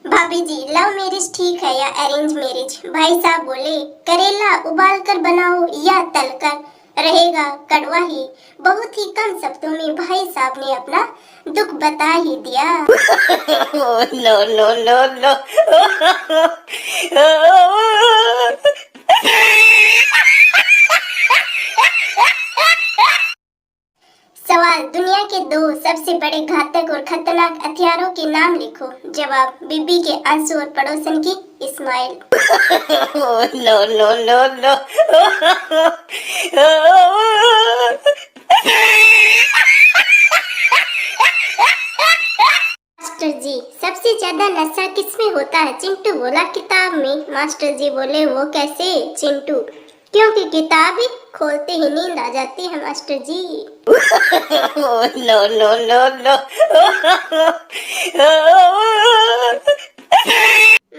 भाभी जी, love marriage ठीक है या अरेंज मैरिज? भाई साहब बोले, करेला उबाल कर बनाओ या तल कर, रहेगा कड़वा ही। बहुत ही कम शब्दों में भाई साहब ने अपना दुख बता ही दिया। No, no, no, no. सवाल, दुनिया के दो सबसे बड़े घातक और खतरनाक हथियारों के नाम लिखो। जवाब, बीबी के आंसू और पड़ोसन की smile. No, no, no, no. Master ji, सबसे ज्यादा नशा किसमें होता है? चिंटू बोला, किताब में। मास्टर जी बोले, वो कैसे? चिंटू, क्योंकि किताब ही खोलते ही नींद आ जाती है master ji. No, no, no, no.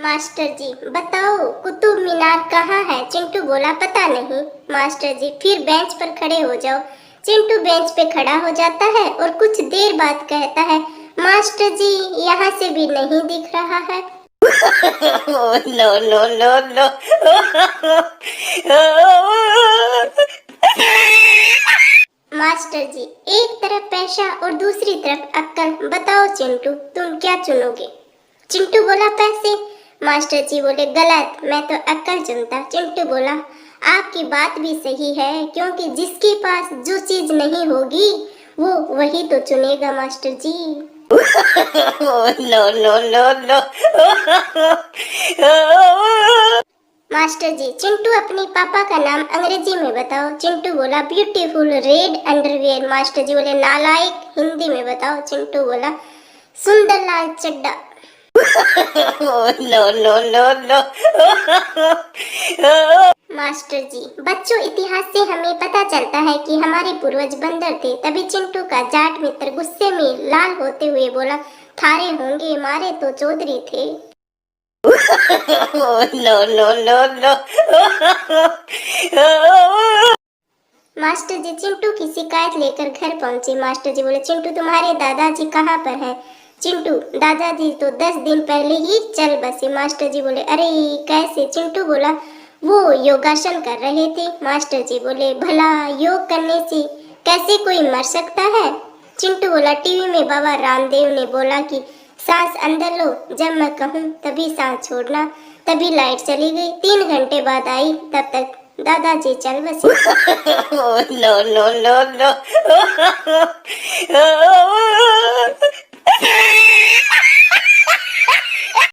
Master ji, बताओ कुतुब मीनार कहाँ है? चिंटू बोला, पता नहीं। मास्टर जी, फिर बेंच पर खड़े हो जाओ। चिंटू बेंच पे खड़ा हो जाता है और कुछ देर बाद कहता है, मास्टर जी, यहाँ से भी नहीं दिख रहा है। No, no, no, no. Master ji, एक तरफ पैसा और दूसरी तरफ अक्कल, बताओ चिंटू, तुम क्या चुनोगे? चिंटू बोला, पैसे। मास्टर जी बोले, गलत, मैं तो अक्कल चुनता। चिंटू बोला, आपकी बात भी सही है, क्योंकि जिसके पास जो चीज नहीं होगी वो वही तो चुनेगा master ji. No, no, no, no. Master ji, Chintu अपने पापा का नाम अंग्रेजी में बताओ। चिंटू बोला, beautiful red underwear. Master ji बोले, नालायक, हिंदी में बताओ। चिंटू बोला, सुंदर लाल चड्डा। No, no, no, no. Master ji, बच्चों, इतिहास से हमें पता चलता है कि हमारे पूर्वज बंदर थे। तभी चिंटू का जाट मित्र गुस्से में लाल होते हुए बोला, थारे होंगे, मारे तो चौधरी थे। No, no, no, no. Master ji, Chintu की शिकायत लेकर घर पहुंचे। मास्टर जी बोले, चिंटू, तुम्हारे दादाजी कहाँ पर हैं? चिंटू, दादाजी तो 10 दिन पहले ही चल बसे। मास्टर जी बोले, अरे कैसे? चिंटू बोला, वो योगासन कर रहे थे। मास्टर जी बोले, भला योग करने से कैसे कोई मर सकता है? चिंटू बोला, टीवी में बाबा रामदेव ने बोला कि सांस अंदर लो, जब मैं कहूँ तभी सांस छोड़ना। तभी लाइट चली गई, 3 घंटे बाद आई, तब तक दादाजी चल बसे। No, no, no, no.